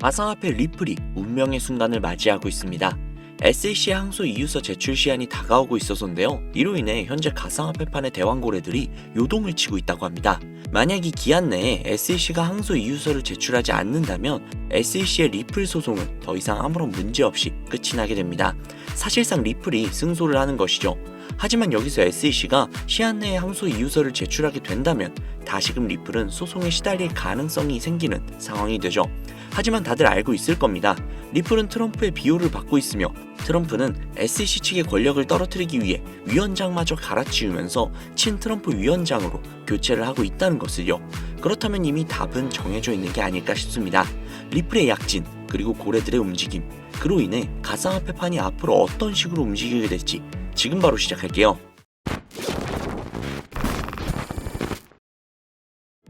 가상화폐 리플이 운명의 순간을 맞이하고 있습니다. SEC의 항소 이유서 제출 시한이 다가오고 있어서인데요. 이로 인해 현재 가상화폐판의 대왕고래들이 요동을 치고 있다고 합니다. 만약 이 기한 내에 SEC가 항소 이유서를 제출하지 않는다면 SEC의 리플 소송은 더 이상 아무런 문제 없이 끝이 나게 됩니다. 사실상 리플이 승소를 하는 것이죠. 하지만 여기서 SEC가 시한 내에 항소 이유서를 제출하게 된다면 다시금 리플은 소송에 시달릴 가능성이 생기는 상황이 되죠. 하지만 다들 알고 있을 겁니다. 리플은 트럼프의 비호를 받고 있으며 트럼프는 SEC 측의 권력을 떨어뜨리기 위해 위원장마저 갈아치우면서 친 트럼프 위원장으로 교체를 하고 있다는 것을요. 그렇다면 이미 답은 정해져 있는 게 아닐까 싶습니다. 리플의 약진, 그리고 고래들의 움직임, 그로 인해 가상화폐판이 앞으로 어떤 식으로 움직이게 될지 지금 바로 시작할게요.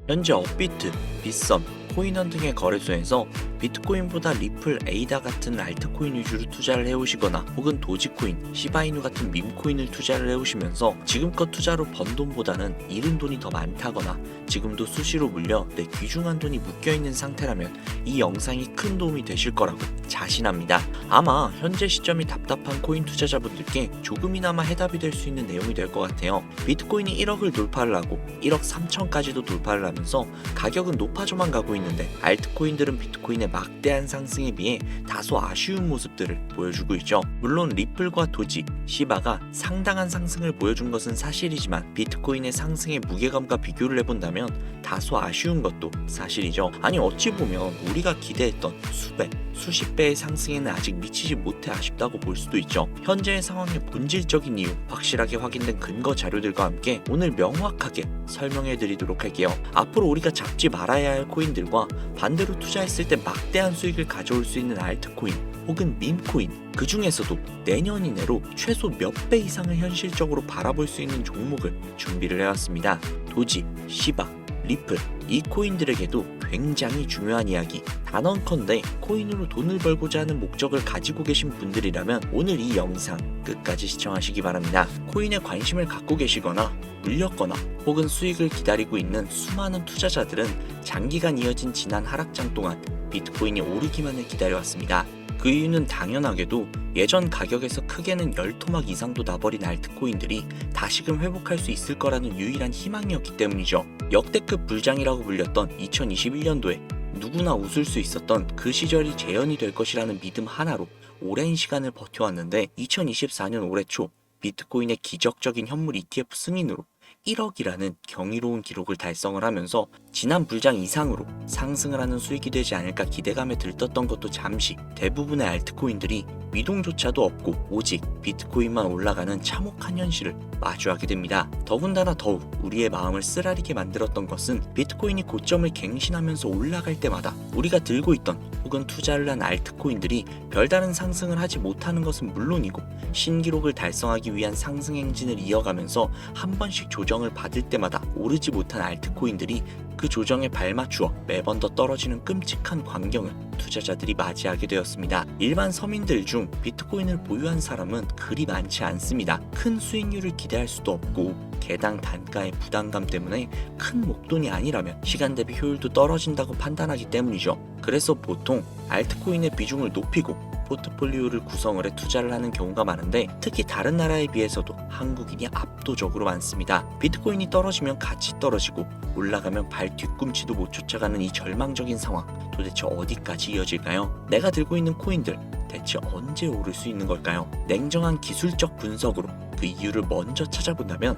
현재 업비트, 빗썸, 코인원 등의 거래소에서 비트코인보다 리플, 에이다 같은 알트코인 위주로 투자를 해오시거나 혹은 도지코인, 시바이누 같은 밈코인을 투자를 해오시면서 지금껏 투자로 번 돈보다는 잃은 돈이 더 많다거나 지금도 수시로 물려 내 귀중한 돈이 묶여있는 상태라면 이 영상이 큰 도움이 되실 거라고 자신합니다. 아마 현재 시점이 답답한 코인 투자자분들께 조금이나마 해답이 될 수 있는 내용이 될 것 같아요. 비트코인이 1억을 돌파를 하고 1억 3천까지도 돌파를 하면서 가격은 높아져만 가고 있는데 알트코인들은 비트코인의 막대한 상승에 비해 다소 아쉬운 모습들을 보여주고 있죠. 물론 리플과 도지, 시바가 상당한 상승을 보여준 것은 사실이지만 비트코인의 상승의 무게감과 비교를 해본다면 다소 아쉬운 것도 사실이죠. 아니 어찌 보면 우리가 기대했던 수백, 수십 배의 상승에는 아직 미치지 못해 아쉽다고 볼 수도 있죠. 현재의 상황의 본질적인 이유, 확실하게 확인된 근거 자료들과 함께 오늘 명확하게 설명해 드리도록 할게요. 앞으로 우리가 잡지 말아야 할 코인들과 반대로 투자했을 때 막대한 수익을 가져올 수 있는 알트코인 혹은 밈코인, 그 중에서도 내년 이내로 최소 몇 배 이상을 현실적으로 바라볼 수 있는 종목을 준비를 해왔습니다. 도지, 시바, 리플, 이 코인들에게도 굉장히 중요한 이야기. 단언컨대 코인으로 돈을 벌고자 하는 목적을 가지고 계신 분들이라면 오늘 이 영상 끝까지 시청하시기 바랍니다. 코인에 관심을 갖고 계시거나 물렸거나 혹은 수익을 기다리고 있는 수많은 투자자들은 장기간 이어진 지난 하락장 동안 비트코인이 오르기만을 기다려왔습니다. 그 이유는 당연하게도 예전 가격에서 크게는 10토막 이상도 나버린 알트코인들이 다시금 회복할 수 있을 거라는 유일한 희망이었기 때문이죠. 역대급 불장이라고 불렸던 2021년도에 누구나 웃을 수 있었던 그 시절이 재현이 될 것이라는 믿음 하나로 오랜 시간을 버텨왔는데 2024년 올해 초 비트코인의 기적적인 현물 ETF 승인으로 1억이라는 경이로운 기록을 달성을 하면서 지난 불장 이상으로 상승을 하는 수익이 되지 않을까 기대감에 들떴던 것도 잠시 대부분의 알트코인들이 미동조차도 없고 오직 비트코인만 올라가는 참혹한 현실을 마주하게 됩니다. 더군다나 더욱 우리의 마음을 쓰라리게 만들었던 것은 비트코인이 고점을 갱신하면서 올라갈 때마다 우리가 들고 있던 혹은 투자를 한 알트코인들이 별다른 상승을 하지 못하는 것은 물론이고 신기록을 달성하기 위한 상승 행진을 이어가면서 한 번씩 조정을 받을 때마다 오르지 못한 알트코인들이 그 조정에 발맞추어 매번 더 떨어지는 끔찍한 광경을 투자자들이 맞이하게 되었습니다. 일반 서민들 중 비트코인을 보유한 사람은 그리 많지 않습니다. 큰 수익률을 기대할 수도 없고 개당 단가의 부담감 때문에 큰 목돈이 아니라면 시간 대비 효율도 떨어진다고 판단하기 때문이죠. 그래서 보통 알트코인의 비중을 높이고 포트폴리오를 구성을 해 투자를 하는 경우가 많은데 특히 다른 나라에 비해서도 한국인이 압도적으로 많습니다. 비트코인이 떨어지면 같이 떨어지고 올라가면 발 뒤꿈치도 못 쫓아가는 이 절망적인 상황, 도대체 어디까지 이어질까요? 내가 들고 있는 코인들 대체 언제 오를 수 있는 걸까요? 냉정한 기술적 분석으로 그 이유를 먼저 찾아본다면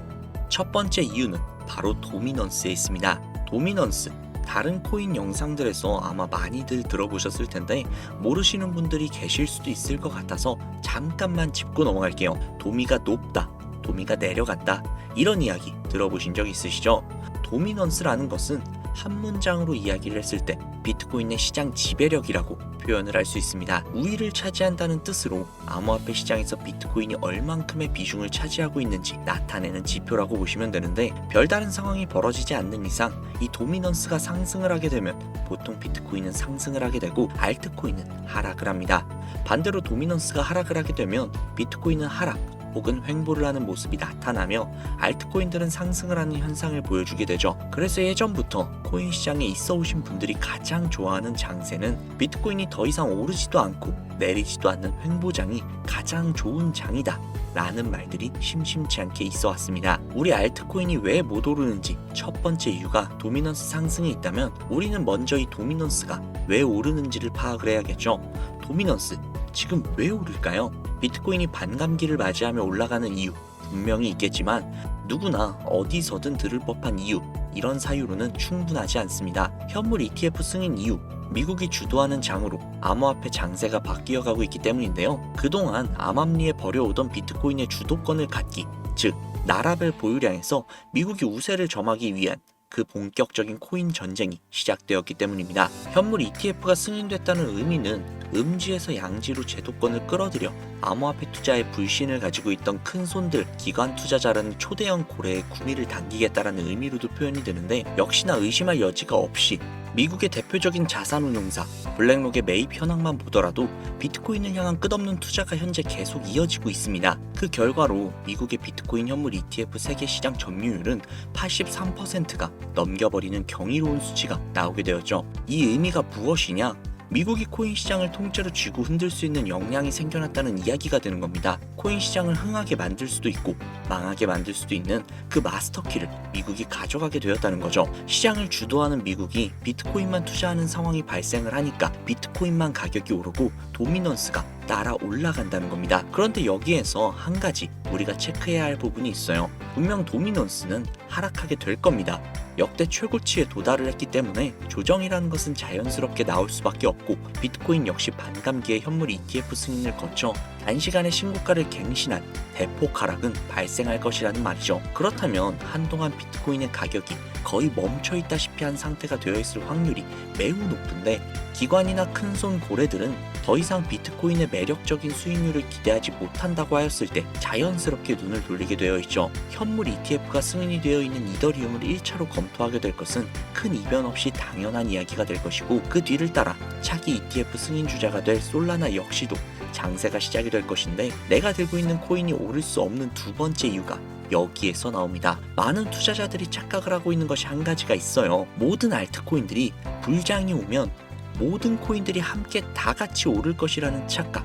첫 번째 이유는 바로 도미넌스에 있습니다. 도미넌스, 다른 코인 영상들에서 아마 많이들 들어보셨을 텐데 모르시는 분들이 계실 수도 있을 것 같아서 잠깐만 짚고 넘어갈게요. 도미가 높다, 도미가 내려간다, 이런 이야기 들어보신 적 있으시죠? 도미넌스라는 것은 한 문장으로 이야기를 했을 때 비트코인의 시장 지배력이라고 표현을 할 수 있습니다. 우위를 차지한다는 뜻으로 암호화폐 시장에서 비트코인이 얼만큼의 비중을 차지하고 있는지 나타내는 지표라고 보시면 되는데 별다른 상황이 벌어지지 않는 이상 이 도미넌스가 상승을 하게 되면 보통 비트코인은 상승을 하게 되고 알트코인은 하락을 합니다. 반대로 도미넌스가 하락을 하게 되면 비트코인은 하락 혹은 횡보를 하는 모습이 나타나며 알트코인들은 상승을 하는 현상을 보여주게 되죠. 그래서 예전부터 코인 시장에 있어 오신 분들이 가장 좋아하는 장세는 비트코인이 더 이상 오르지도 않고 내리지도 않는 횡보장이 가장 좋은 장이다 라는 말들이 심심치 않게 있어 왔습니다. 우리 알트코인이 왜 못 오르는지 첫 번째 이유가 도미넌스 상승에 있다면 우리는 먼저 이 도미넌스가 왜 오르는지를 파악을 해야겠죠. 도미넌스, 지금 왜 오를까요? 비트코인이 반감기를 맞이하며 올라가는 이유 분명히 있겠지만 누구나 어디서든 들을 법한 이유, 이런 사유로는 충분하지 않습니다. 현물 ETF 승인 이유, 미국이 주도하는 장으로 암호화폐 장세가 바뀌어가고 있기 때문인데요. 그동안 암암리에 벌여오던 비트코인의 주도권을 갖기, 즉 나라별 보유량에서 미국이 우세를 점하기 위한 그 본격적인 코인 전쟁이 시작되었기 때문입니다. 현물 ETF가 승인됐다는 의미는 음지에서 양지로 제도권을 끌어들여 암호화폐 투자에 불신을 가지고 있던 큰 손들, 기관 투자자라는 초대형 고래의 구미를 당기겠다라는 의미로도 표현이 되는데, 역시나 의심할 여지가 없이 미국의 대표적인 자산운용사 블랙록의 매입 현황만 보더라도 비트코인을 향한 끝없는 투자가 현재 계속 이어지고 있습니다. 그 결과로 미국의 비트코인 현물 ETF 세계 시장 점유율은 83%가 넘겨버리는 경이로운 수치가 나오게 되었죠. 이 의미가 무엇이냐? 미국이 코인 시장을 통째로 쥐고 흔들 수 있는 역량이 생겨났다는 이야기가 되는 겁니다. 코인 시장을 흥하게 만들 수도 있고 망하게 만들 수도 있는 그 마스터키를 미국이 가져가게 되었다는 거죠. 시장을 주도하는 미국이 비트코인만 투자하는 상황이 발생을 하니까 비트코인만 가격이 오르고 도미넌스가 따라 올라간다는 겁니다. 그런데 여기에서 한 가지 우리가 체크해야 할 부분이 있어요. 분명 도미넌스는 하락하게 될 겁니다. 역대 최고치에 도달을 했기 때문에 조정이라는 것은 자연스럽게 나올 수밖에 없고, 비트코인 역시 반감기에 현물 ETF 승인을 거쳐 단시간에 신고가를 갱신한 대폭 하락은 발생할 것이라는 말이죠. 그렇다면 한동안 비트코인의 가격이 거의 멈춰있다시피 한 상태가 되어 있을 확률이 매우 높은데, 기관이나 큰손 고래들은 더 이상 비트코인의 매력적인 수익률을 기대하지 못한다고 하였을 때 자연스럽게 눈을 돌리게 되어 있죠. 현물 ETF가 승인이 되어 있는 이더리움을 1차로 검토하게 될 것은 큰 이변 없이 당연한 이야기가 될 것이고, 그 뒤를 따라 차기 ETF 승인 주자가 될 솔라나 역시도 장세가 시작이 될 것인데, 내가 들고 있는 코인이 오를 수 없는 두 번째 이유가 여기에서 나옵니다. 많은 투자자들이 착각을 하고 있는 것이 한 가지가 있어요. 모든 알트코인들이 불장이 오면 모든 코인들이 함께 다 같이 오를 것이라는 착각.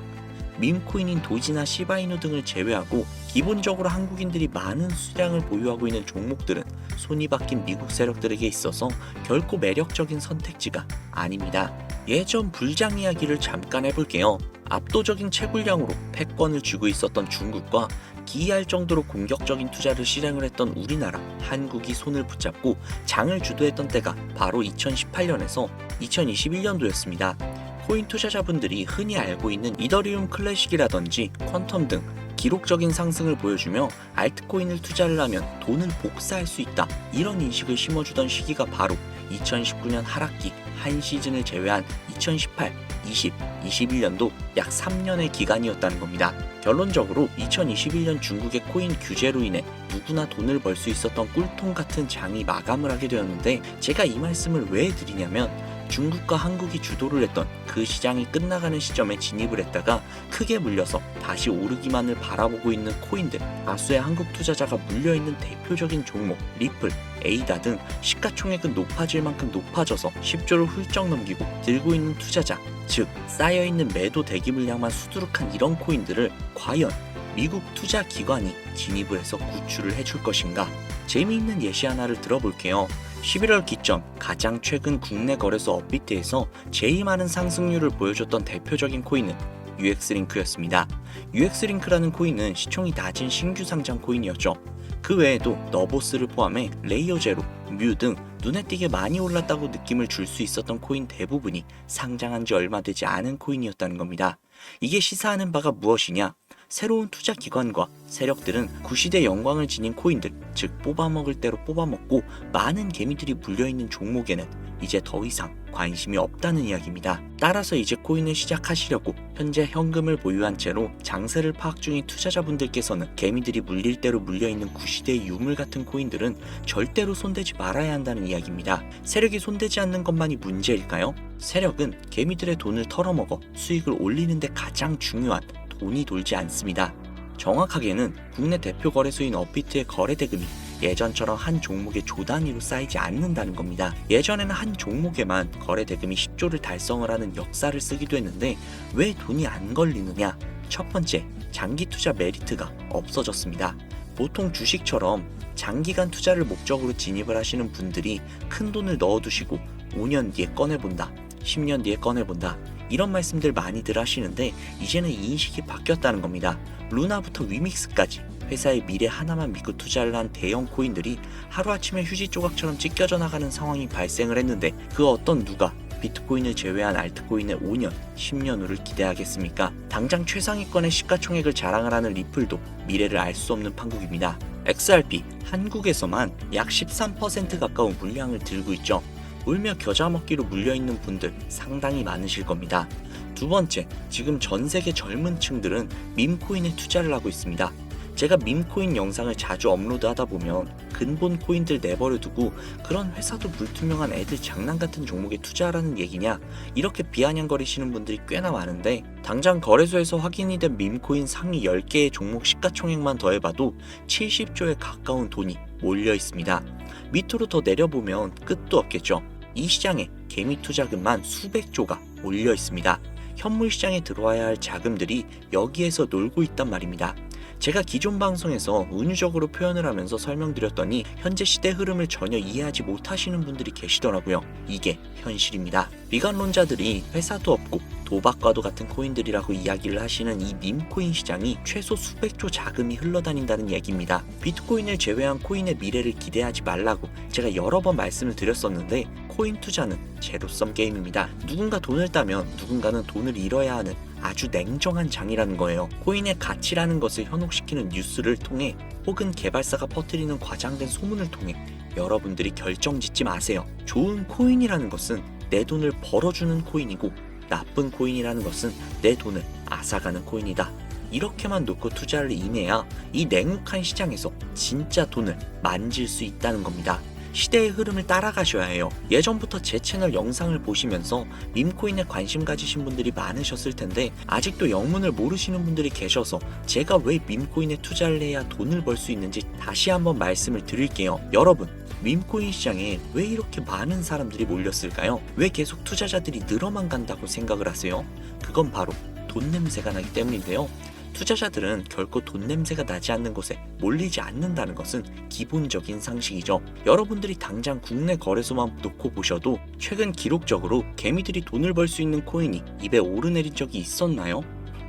밈코인인 도지나 시바이누 등을 제외하고 기본적으로 한국인들이 많은 수량을 보유하고 있는 종목들은 손이 바뀐 미국 세력들에게 있어서 결코 매력적인 선택지가 아닙니다. 예전 불장 이야기를 잠깐 해볼게요. 압도적인 채굴량으로 패권을 쥐고 있었던 중국과 기이할 정도로 공격적인 투자를 실행을 했던 우리나라, 한국이 손을 붙잡고 장을 주도했던 때가 바로 2018년에서 2021년도였습니다. 코인 투자자분들이 흔히 알고 있는 이더리움 클래식이라든지 퀀텀 등 기록적인 상승을 보여주며 알트코인을 투자를 하면 돈을 복사할 수 있다, 이런 인식을 심어주던 시기가 바로 2019년 하락기 한 시즌을 제외한 2018, 20, 21년도 약 3년의 기간이었다는 겁니다. 결론적으로 2021년 중국의 코인 규제로 인해 누구나 돈을 벌 수 있었던 꿀통 같은 장이 마감을 하게 되었는데, 제가 이 말씀을 왜 드리냐면, 중국과 한국이 주도를 했던 그 시장이 끝나가는 시점에 진입을 했다가 크게 물려서 다시 오르기만을 바라보고 있는 코인들, 다수의 한국 투자자가 물려있는 대표적인 종목 리플, 에이다 등 시가총액은 높아질 만큼 높아져서 10조를 훌쩍 넘기고 들고 있는 투자자, 즉 쌓여있는 매도 대기 물량만 수두룩한 이런 코인들을 과연 미국 투자 기관이 진입을 해서 구출을 해줄 것인가? 재미있는 예시 하나를 들어볼게요. 11월 기점 가장 최근 국내 거래소 업비트에서 제일 많은 상승률을 보여줬던 대표적인 코인은 UX링크였습니다. UX링크라는 코인은 시총이 낮은 신규 상장 코인이었죠. 그 외에도 너보스를 포함해 레이어제로, 뮤 등 눈에 띄게 많이 올랐다고 느낌을 줄 수 있었던 코인 대부분이 상장한 지 얼마 되지 않은 코인이었다는 겁니다. 이게 시사하는 바가 무엇이냐? 새로운 투자 기관과 세력들은 구시대 영광을 지닌 코인들, 즉 뽑아먹을 대로 뽑아먹고 많은 개미들이 물려있는 종목에는 이제 더 이상 관심이 없다는 이야기입니다. 따라서 이제 코인을 시작하시려고 현재 현금을 보유한 채로 장세를 파악 중인 투자자분들께서는 개미들이 물릴 대로 물려있는 구시대의 유물 같은 코인들은 절대로 손대지 말아야 한다는 이야기입니다. 세력이 손대지 않는 것만이 문제일까요? 세력은 개미들의 돈을 털어먹어 수익을 올리는 데 가장 중요한 돈이 돌지 않습니다. 정확하게는 국내 대표 거래소인 업비트의 거래 대금이 예전처럼 한 종목의 조 단위로 쌓이지 않는다는 겁니다. 예전에는 한 종목에만 거래 대금이 10조를 달성을 하는 역사를 쓰기도 했는데 왜 돈이 안 걸리느냐? 첫 번째, 장기 투자 메리트가 없어졌습니다. 보통 주식처럼 장기간 투자를 목적으로 진입을 하시는 분들이 큰 돈을 넣어두시고 5년 뒤에 꺼내본다, 10년 뒤에 꺼내본다, 이런 말씀들 많이들 하시는데 이제는 인식이 바뀌었다는 겁니다. 루나부터 위믹스까지 회사의 미래 하나만 믿고 투자를 한 대형 코인들이 하루아침에 휴지 조각처럼 찢겨져 나가는 상황이 발생을 했는데 그 어떤 누가 비트코인을 제외한 알트코인의 5년, 10년 후를 기대하겠습니까? 당장 최상위권의 시가총액을 자랑을 하는 리플도 미래를 알 수 없는 판국입니다. XRP, 한국에서만 약 13% 가까운 물량을 들고 있죠. 울며 겨자 먹기로 물려있는 분들 상당히 많으실 겁니다. 두 번째, 지금 전 세계 젊은 층들은 밈코인에 투자를 하고 있습니다. 제가 밈코인 영상을 자주 업로드하다 보면 근본 코인들 내버려 두고 그런 회사도 불투명한 애들 장난 같은 종목에 투자하라는 얘기냐, 이렇게 비아냥거리시는 분들이 꽤나 많은데 당장 거래소에서 확인이 된 밈코인 상위 10개의 종목 시가총액만 더해봐도 70조에 가까운 돈이 몰려 있습니다. 밑으로 더 내려보면 끝도 없겠죠. 이 시장에 개미 투자금만 수백조가 몰려 있습니다. 현물 시장에 들어와야 할 자금들이 여기에서 놀고 있단 말입니다. 제가 기존 방송에서 은유적으로 표현을 하면서 설명드렸더니 현재 시대 흐름을 전혀 이해하지 못하시는 분들이 계시더라고요. 이게 현실입니다. 비관론자들이 회사도 없고 도박과도 같은 코인들이라고 이야기를 하시는 이 밈코인 시장이 최소 수백조 자금이 흘러다닌다는 얘기입니다. 비트코인을 제외한 코인의 미래를 기대하지 말라고 제가 여러 번 말씀을 드렸었는데 코인 투자는 제로섬 게임입니다. 누군가 돈을 따면 누군가는 돈을 잃어야 하는 아주 냉정한 장이라는 거예요. 코인의 가치라는 것을 현혹시키는 뉴스를 통해 혹은 개발사가 퍼뜨리는 과장된 소문을 통해 여러분들이 결정짓지 마세요. 좋은 코인이라는 것은 내 돈을 벌어주는 코인이고 나쁜 코인이라는 것은 내 돈을 앗아가는 코인이다. 이렇게만 놓고 투자를 임해야 이 냉혹한 시장에서 진짜 돈을 만질 수 있다는 겁니다. 시대의 흐름을 따라가셔야 해요. 예전부터 제 채널 영상을 보시면서 밈코인에 관심 가지신 분들이 많으셨을 텐데 아직도 영문을 모르시는 분들이 계셔서 제가 왜 밈코인에 투자를 해야 돈을 벌 수 있는지 다시 한번 말씀을 드릴게요. 여러분, 밈코인 시장에 왜 이렇게 많은 사람들이 몰렸을까요? 왜 계속 투자자들이 늘어만 간다고 생각을 하세요? 그건 바로 돈 냄새가 나기 때문인데요. 투자자들은 결코 돈 냄새가 나지 않는 곳에 몰리지 않는다는 것은 기본적인 상식이죠. 여러분들이 당장 국내 거래소만 놓고 보셔도 최근 기록적으로 개미들이 돈을 벌 수 있는 코인이 입에 오르내린 적이 있었나요?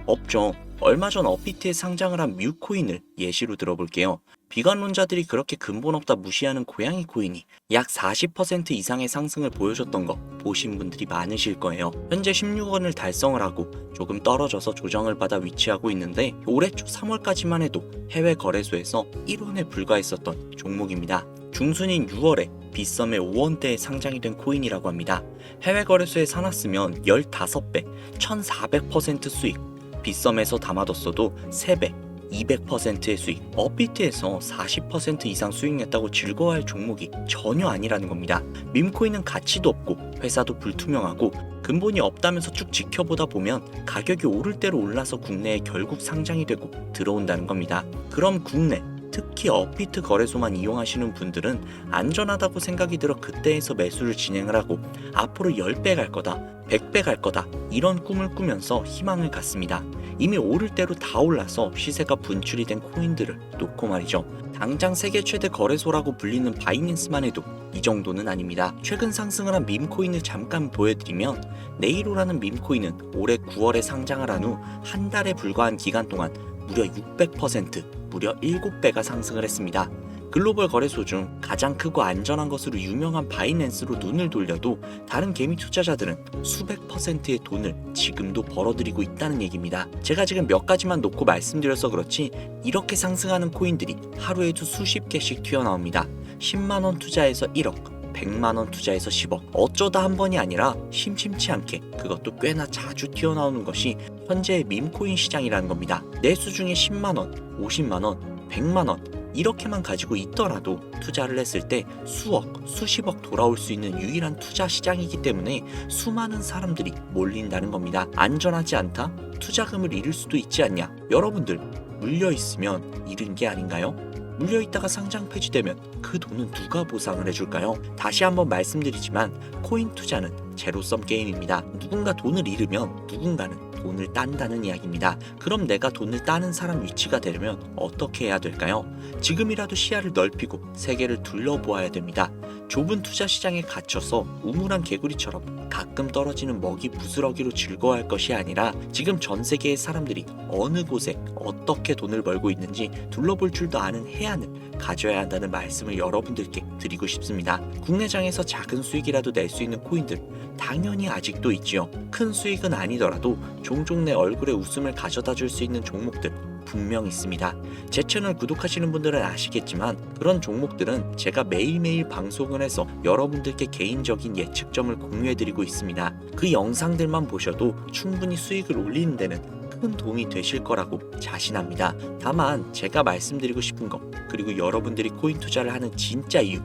없죠. 얼마 전 업비트에 상장을 한 뮤코인을 예시로 들어볼게요. 비관론자들이 그렇게 근본 없다 무시하는 고양이 코인이 약 40% 이상의 상승을 보여줬던 거 보신 분들이 많으실 거예요. 현재 16원을 달성을 하고 조금 떨어져서 조정을 받아 위치하고 있는데 올해 초 3월까지만 해도 해외 거래소에서 1원에 불과했었던 종목입니다. 중순인 6월에 빗썸의 5원대에 상장이 된 코인이라고 합니다. 해외 거래소에 사놨으면 15배, 1400% 수익, 빗썸에서 담아뒀어도 3배, 200%의 수익, 업비트에서 40% 이상 수익 냈다고 즐거워할 종목이 전혀 아니라는 겁니다. 밈코인은 가치도 없고 회사도 불투명하고 근본이 없다면서 쭉 지켜보다 보면 가격이 오를 대로 올라서 국내에 결국 상장이 되고 들어온다는 겁니다. 그럼 국내, 특히 업비트 거래소만 이용하시는 분들은 안전하다고 생각이 들어 그때에서 매수를 진행을 하고 앞으로 10배 갈 거다, 100배 갈 거다, 이런 꿈을 꾸면서 희망을 갖습니다. 이미 오를 대로 다 올라서 시세가 분출이 된 코인들을 놓고 말이죠. 당장 세계 최대 거래소라고 불리는 바이낸스만 해도 이 정도는 아닙니다. 최근 상승을 한 밈코인을 잠깐 보여드리면 네이로라는 밈코인은 올해 9월에 상장을 한 후 한 달에 불과한 기간 동안 무려 600%, 무려 7배가 상승을 했습니다. 글로벌 거래소 중 가장 크고 안전한 것으로 유명한 바이낸스로 눈을 돌려도 다른 개미 투자자들은 수백 %의 돈을 지금도 벌어들이고 있다는 얘기입니다. 제가 지금 몇 가지만 놓고 말씀드려서 그렇지 이렇게 상승하는 코인들이 하루에도 수십 개씩 튀어나옵니다. 10만원 투자해서 1억, 100만원 투자해서 10억, 어쩌다 한 번이 아니라 심심치 않게 그것도 꽤나 자주 튀어나오는 것이 현재의 밈코인 시장이라는 겁니다. 내수 중에 10만원, 50만원, 100만원 이렇게만 가지고 있더라도 투자를 했을 때 수억, 수십억 돌아올 수 있는 유일한 투자 시장이기 때문에 수많은 사람들이 몰린다는 겁니다. 안전하지 않다? 투자금을 잃을 수도 있지 않냐? 여러분들 물려있으면 잃은 게 아닌가요? 물려있다가 상장 폐지되면 그 돈은 누가 보상을 해줄까요? 다시 한번 말씀드리지만 코인 투자는 제로섬 게임입니다. 누군가 돈을 잃으면 누군가는 돈을 딴다는 이야기입니다. 그럼 내가 돈을 따는 사람 위치가 되려면 어떻게 해야 될까요? 지금이라도 시야를 넓히고 세계를 둘러보아야 됩니다. 좁은 투자 시장에 갇혀서 우물한 개구리처럼 가끔 떨어지는 먹이 부스러기로 즐거워할 것이 아니라 지금 전 세계의 사람들이 어느 곳에 어떻게 돈을 벌고 있는지 둘러볼 줄도 아는 해안을 가져야 한다는 말씀을 여러분들께 드리고 싶습니다. 국내장에서 작은 수익이라도 낼 수 있는 코인들 당연히 아직도 있지요. 큰 수익은 아니더라도 종종 내 얼굴에 웃음을 가져다 줄 수 있는 종목들 분명 있습니다. 제 채널 구독하시는 분들은 아시겠지만 그런 종목들은 제가 매일매일 방송을 해서 여러분들께 개인적인 예측점을 공유해드리고 있습니다. 그 영상들만 보셔도 충분히 수익을 올리는 데는 큰 도움이 되실 거라고 자신합니다. 다만 제가 말씀드리고 싶은 것, 그리고 여러분들이 코인 투자를 하는 진짜 이유,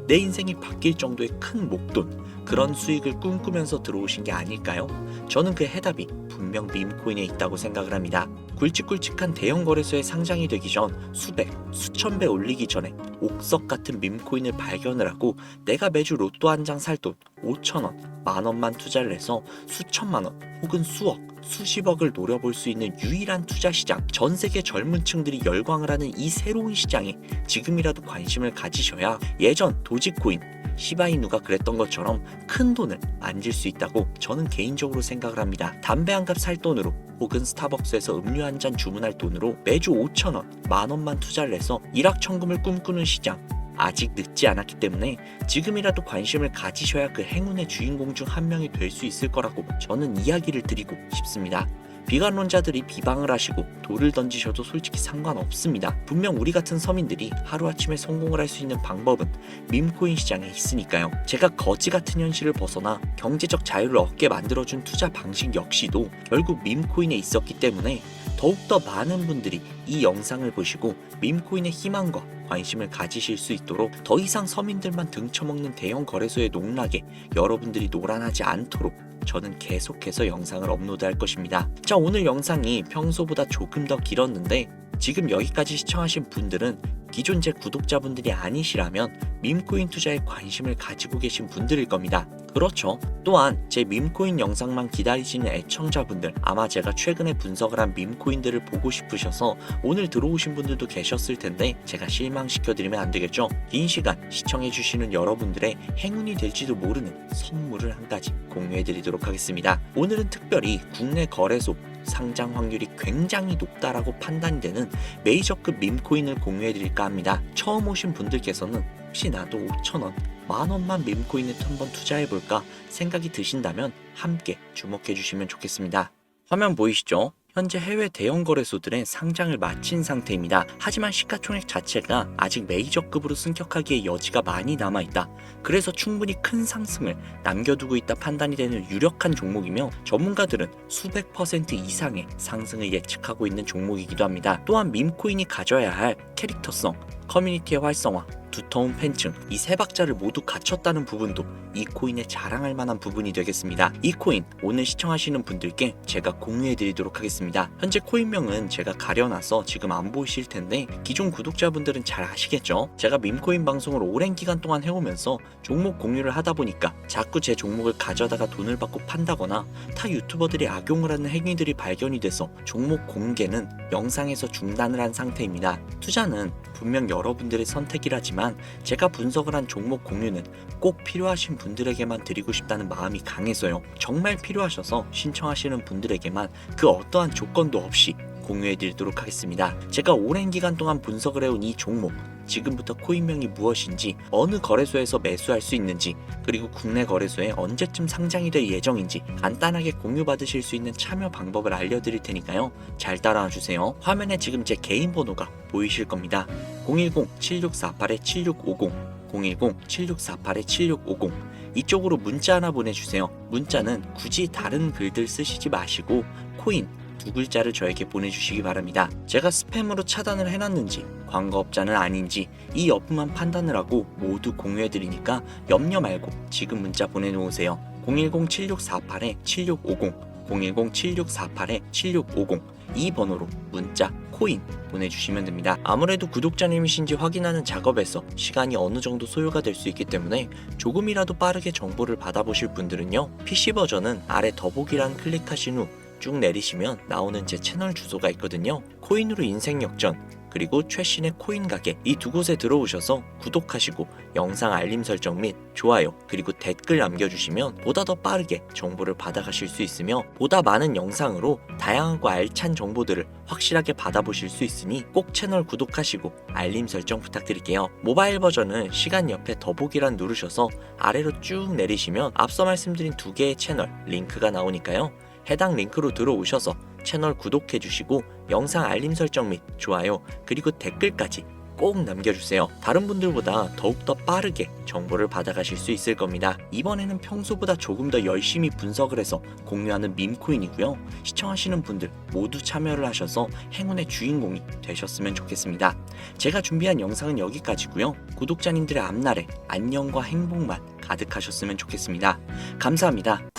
내 인생이 바뀔 정도의 큰 목돈, 그런 수익을 꿈꾸면서 들어오신 게 아닐까요? 저는 그 해답이 분명 밈코인에 있다고 생각을 합니다. 굵직굵직한 대형 거래소에 상장이 되기 전 수백, 수천 배 올리기 전에 옥석 같은 밈코인을 발견을 하고 내가 매주 로또 한 장 살 돈 5,000원, 만원만 투자를 해서 수천만 원 혹은 수억, 수십억을 노려볼 수 있는 유일한 투자 시장, 전 세계 젊은 층들이 열광을 하는 이 새로운 시장에 지금이라도 관심을 가지셔야 예전 도지코인, 시바이누가 그랬던 것처럼 큰 돈을 만질 수 있다고 저는 개인적으로 생각을 합니다. 담배 한 갑 살 돈으로 혹은 스타벅스에서 음료 한 잔 주문할 돈으로 매주 5,000원, 만원만 투자를 해서 일확천금을 꿈꾸는 시장, 아직 늦지 않았기 때문에 지금이라도 관심을 가지셔야 그 행운의 주인공 중 한 명이 될 수 있을 거라고 저는 이야기를 드리고 싶습니다. 비관론자들이 비방을 하시고 돌을 던지셔도 솔직히 상관없습니다. 분명 우리 같은 서민들이 하루아침에 성공을 할 수 있는 방법은 밈코인 시장에 있으니까요. 제가 거지 같은 현실을 벗어나 경제적 자유를 얻게 만들어준 투자 방식 역시도 결국 밈코인에 있었기 때문에 더욱더 많은 분들이 이 영상을 보시고 밈코인의 희망과 관심을 가지실 수 있도록 더 이상 서민들만 등쳐먹는 대형 거래소의 농락에 여러분들이 노란하지 않도록 저는 계속해서 영상을 업로드할 것입니다. 자, 오늘 영상이 평소보다 조금 더 길었는데 지금 여기까지 시청하신 분들은 기존 제 구독자분들이 아니시라면 밈코인 투자에 관심을 가지고 계신 분들일 겁니다. 그렇죠. 또한 제 밈코인 영상만 기다리시는 애청자분들, 아마 제가 최근에 분석을 한 밈코인들을 보고 싶으셔서 오늘 들어오신 분들도 계셨을 텐데 제가 실망시켜드리면 안 되겠죠. 긴 시간 시청해주시는 여러분들의 행운이 될지도 모르는 선물을 한 가지 공유해드리도록 하겠습니다. 오늘은 특별히 국내 거래소 상장 확률이 굉장히 높다라고 판단이 되는 메이저급 밈코인을 공유해드릴까 합니다. 처음 오신 분들께서는 혹시 나도 5,000원, 만원만 밈코인에 한번 투자해볼까 생각이 드신다면 함께 주목해주시면 좋겠습니다. 화면 보이시죠? 현재 해외 대형 거래소들의 상장을 마친 상태입니다. 하지만 시가총액 자체가 아직 메이저급으로 승격하기에 여지가 많이 남아있다. 그래서 충분히 큰 상승을 남겨두고 있다 판단이 되는 유력한 종목이며 전문가들은 수백 % 이상의 상승을 예측하고 있는 종목이기도 합니다. 또한 밈코인이 가져야 할 캐릭터성, 커뮤니티의 활성화, 두터운 팬층, 이 세 박자를 모두 갖췄다는 부분도 이 코인에 자랑할 만한 부분이 되겠습니다. 이 코인 오늘 시청하시는 분들께 제가 공유해 드리도록 하겠습니다. 현재 코인명은 제가 가려놔서 지금 안 보이실 텐데 기존 구독자분들은 잘 아시겠죠? 제가 밈코인 방송을 오랜 기간 동안 해오면서 종목 공유를 하다 보니까 자꾸 제 종목을 가져다가 돈을 받고 판다거나 타 유튜버들이 악용을 하는 행위들이 발견이 돼서 종목 공개는 영상에서 중단을 한 상태입니다. 투자는 분명 여러분들의 선택이라지만 제가 분석을 한 종목 공유는 꼭 필요하신 분들에게만 드리고 싶다는 마음이 강해서요. 정말 필요하셔서 신청하시는 분들에게만 그 어떠한 조건도 없이 공유해 드리도록 하겠습니다. 제가 오랜 기간 동안 분석을 해온 이 종목, 지금부터 코인명이 무엇인지, 어느 거래소에서 매수할 수 있는지, 그리고 국내 거래소에 언제쯤 상장이 될 예정인지 간단하게 공유받으실 수 있는 참여 방법을 알려드릴 테니까요. 잘 따라와 주세요. 화면에 지금 제 개인 번호가 보이실 겁니다. 010-7648-7650 010-7648-7650 이쪽으로 문자 하나 보내주세요. 문자는 굳이 다른 글들 쓰시지 마시고 코인 두 글자를 저에게 보내주시기 바랍니다. 제가 스팸으로 차단을 해놨는지 광고업자는 아닌지 이 여부만 판단을 하고 모두 공유해드리니까 염려 말고 지금 문자 보내놓으세요. 010-7648-7650 010-7648-7650 이 번호로 문자 코인 보내주시면 됩니다. 아무래도 구독자님이신지 확인하는 작업에서 시간이 어느 정도 소요가 될 수 있기 때문에 조금이라도 빠르게 정보를 받아보실 분들은요, PC 버전은 아래 더보기란 클릭하신 후 쭉 내리시면 나오는 제 채널 주소가 있거든요. 코인으로 인생 역전, 그리고 최신의 코인 가게, 이 두 곳에 들어오셔서 구독하시고 영상 알림 설정 및 좋아요, 그리고 댓글 남겨주시면 보다 더 빠르게 정보를 받아가실 수 있으며 보다 많은 영상으로 다양하고 알찬 정보들을 확실하게 받아보실 수 있으니 꼭 채널 구독하시고 알림 설정 부탁드릴게요. 모바일 버전은 시간 옆에 더보기란 누르셔서 아래로 쭉 내리시면 앞서 말씀드린 두 개의 채널 링크가 나오니까요. 해당 링크로 들어오셔서 채널 구독해주시고 영상 알림 설정 및 좋아요, 그리고 댓글까지 꼭 남겨주세요. 다른 분들보다 더욱더 빠르게 정보를 받아가실 수 있을 겁니다. 이번에는 평소보다 조금 더 열심히 분석을 해서 공유하는 밈코인이고요. 시청하시는 분들 모두 참여를 하셔서 행운의 주인공이 되셨으면 좋겠습니다. 제가 준비한 영상은 여기까지고요. 구독자님들의 앞날에 안녕과 행복만 가득하셨으면 좋겠습니다. 감사합니다.